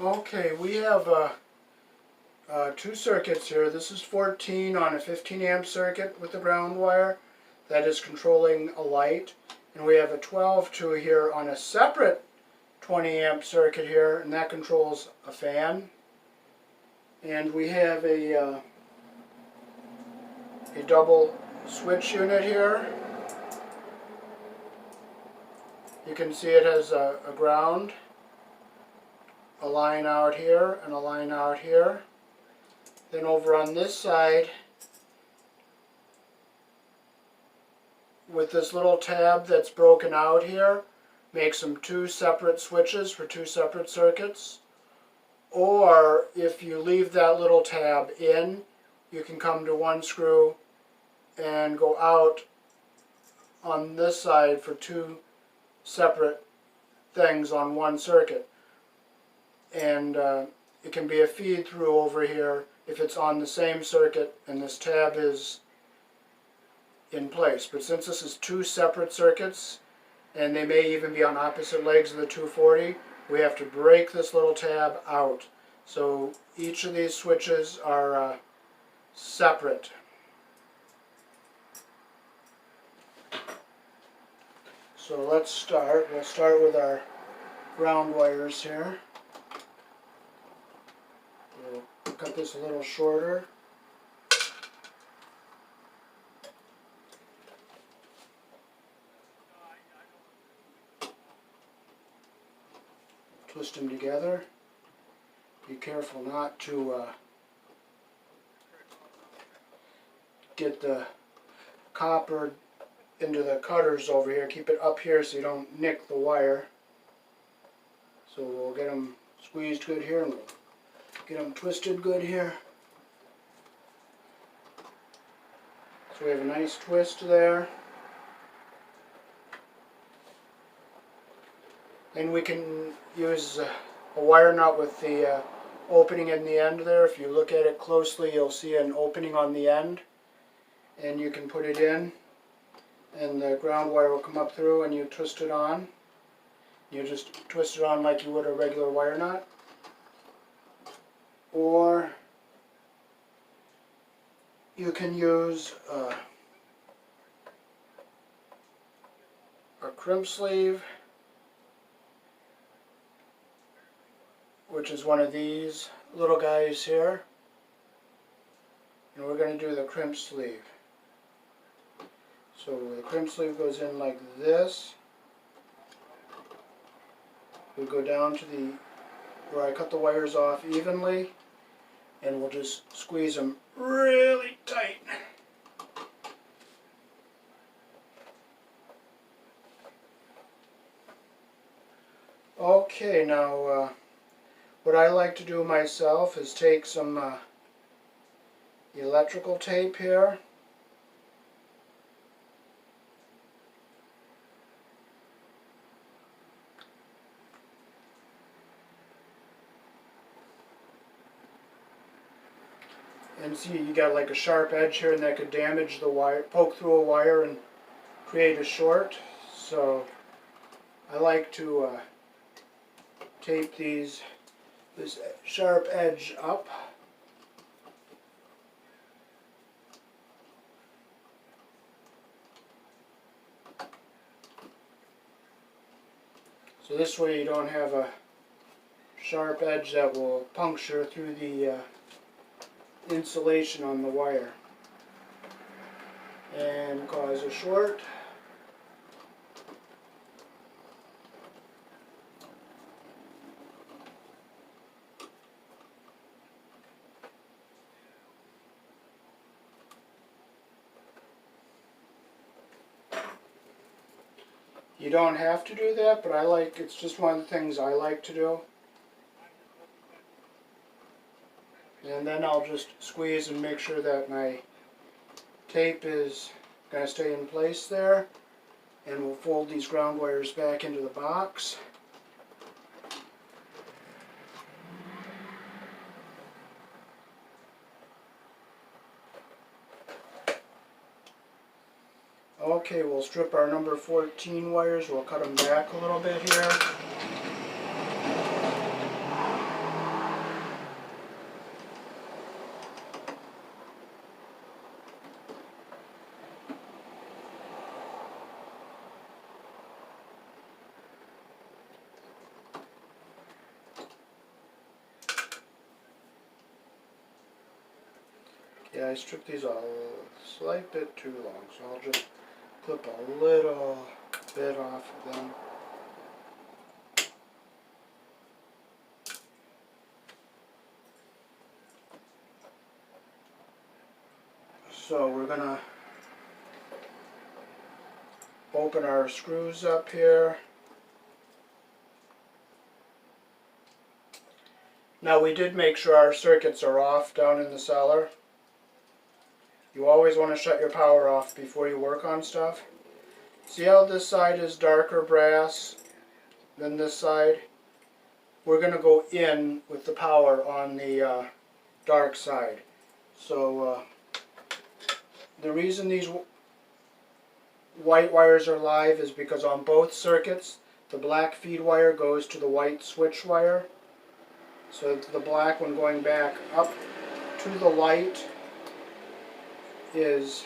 Okay, we have two circuits here. This is 14 on a 15 amp circuit with the ground wire that is controlling a light. And we have a 12 to here on a separate 20 amp circuit here, and that controls a fan. And we have a double switch unit here. You can see it has a ground, a line out here, and a line out here. Then over on this side, with this little tab that's broken out here, makes them two separate switches for two separate circuits. Or if you leave that little tab in, you can come to one screw and go out on this side for two separate things on one circuit. And it can be a feed through over here if it's on the same circuit and this tab is in place. But since this is two separate circuits, and they may even be on opposite legs of the 240, we have to break this little tab out. So each of these switches are separate. So let's start. We'll start with our ground wires here. We'll cut this a little shorter. Twist them together. Be careful not to get the copper into the cutters over here. Keep it up here so you don't nick the wire. So we'll get them squeezed good here and we'll get them twisted good here. So we have a nice twist there. And we can use a wire nut with the opening in the end there. If you look at it closely, you'll see an opening on the end. And you can put it in, and the ground wire will come up through, and you twist it on. You just twist it on like you would a regular wire nut. Or you can use a crimp sleeve, which is one of these little guys here. And we're going to do the crimp sleeve. So the crimp sleeve goes in like this. We go down to where I cut the wires off evenly, and we'll just squeeze them really tight. Okay, now what I like to do myself is take some electrical tape here. And see, you got like a sharp edge here, and that could damage the wire, poke through a wire and create a short. So I like to tape this sharp edge up. So this way you don't have a sharp edge that will puncture through the insulation on the wire and cause a short. You don't have to do that, but it's just one of the things I like to do. And then I'll just squeeze and make sure that my tape is going to stay in place there. And we'll fold these ground wires back into the box. Okay, we'll strip our number 14 wires. We'll cut them back a little bit here. See, I stripped these a slight bit too long, so I'll just clip a little bit off of them. So we're going to open our screws up here. Now we did make sure our circuits are off down in the cellar. You always want to shut your power off before you work on stuff. See how this side is darker brass than this side? We're going to go in with the power on the dark side. So the reason these white wires are live is because on both circuits the black feed wire goes to the white switch wire. So the black one going back up to the light is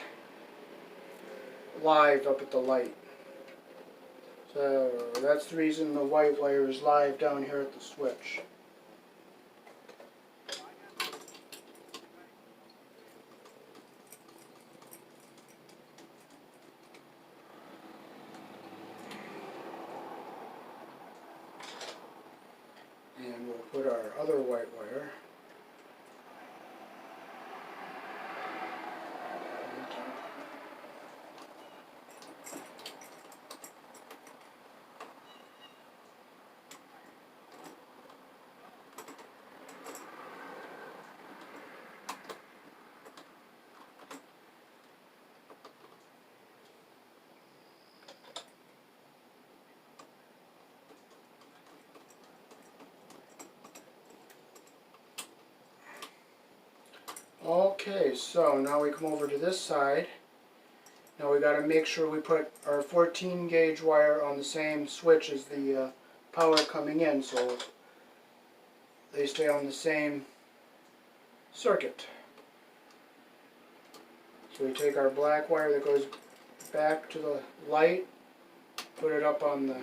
live up at the light. So that's the reason the white wire is live down here at the switch. And we'll put our other white wire on top. Okay, so now we come over to this side. Now we got to make sure we put our 14 gauge wire on the same switch as the power coming in, so they stay on the same circuit. So we take our black wire that goes back to the light, put it up on the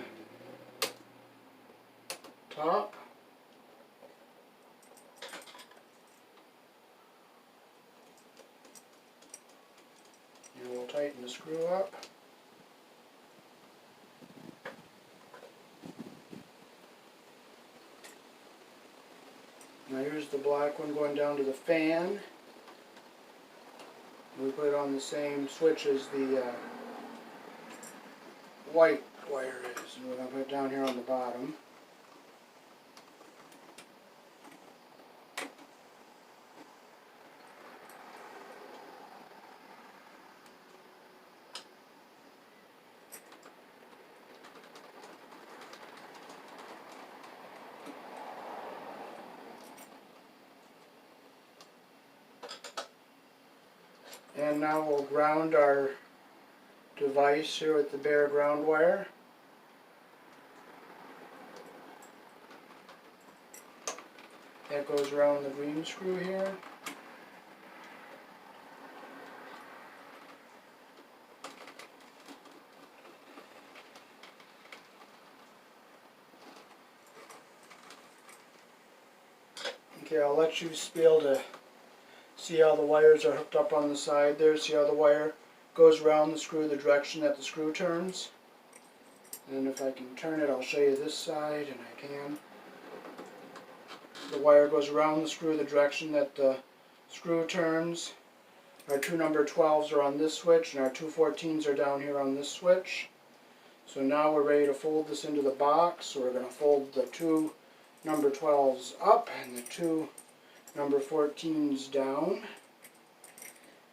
top. And we'll tighten the screw up. Now here's the black one going down to the fan. We put it on the same switch as the white wire is. And we're going to put it down here on the bottom. And now we'll ground our device here with the bare ground wire. That goes around the green screw here. Okay, I'll let you be able to see how the wires are hooked up on the side there. See how the wire goes around the screw the direction that the screw turns. And if I can turn it, I'll show you this side, and I can. The wire goes around the screw the direction that the screw turns. Our two number 12s are on this switch, and our two 14s are down here on this switch. So now we're ready to fold this into the box. So we're going to fold the two number 12s up and the two number 14s down.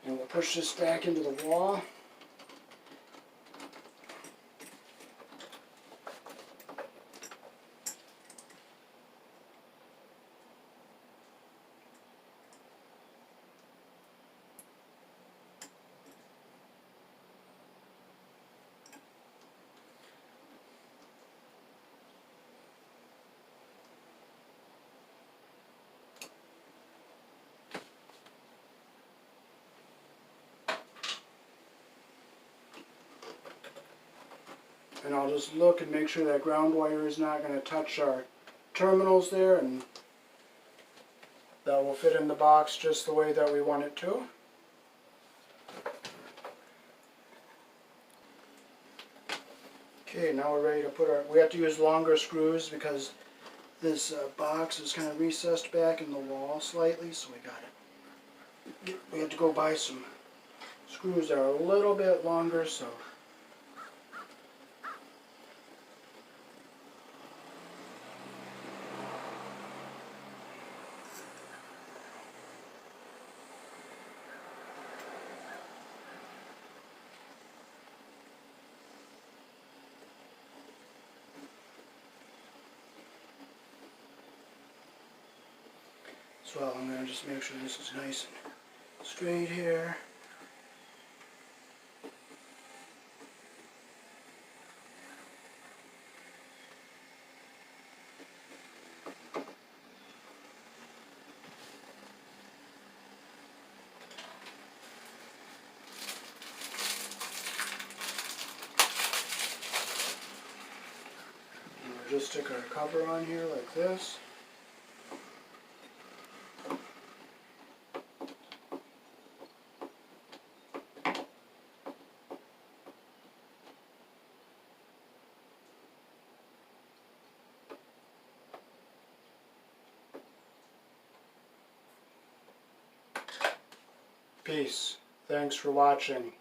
And we'll push this back into the wall. And I'll just look and make sure that ground wire is not going to touch our terminals there, and that will fit in the box just the way that we want it to. Okay, now we're ready to put our, we have to use longer screws because this box is kind of recessed back in the wall slightly, so we have to go buy some screws that are a little bit longer, so. So I'm going to just make sure this is nice and straight here. And we'll just stick our cover on here like this. Peace. Thanks for watching.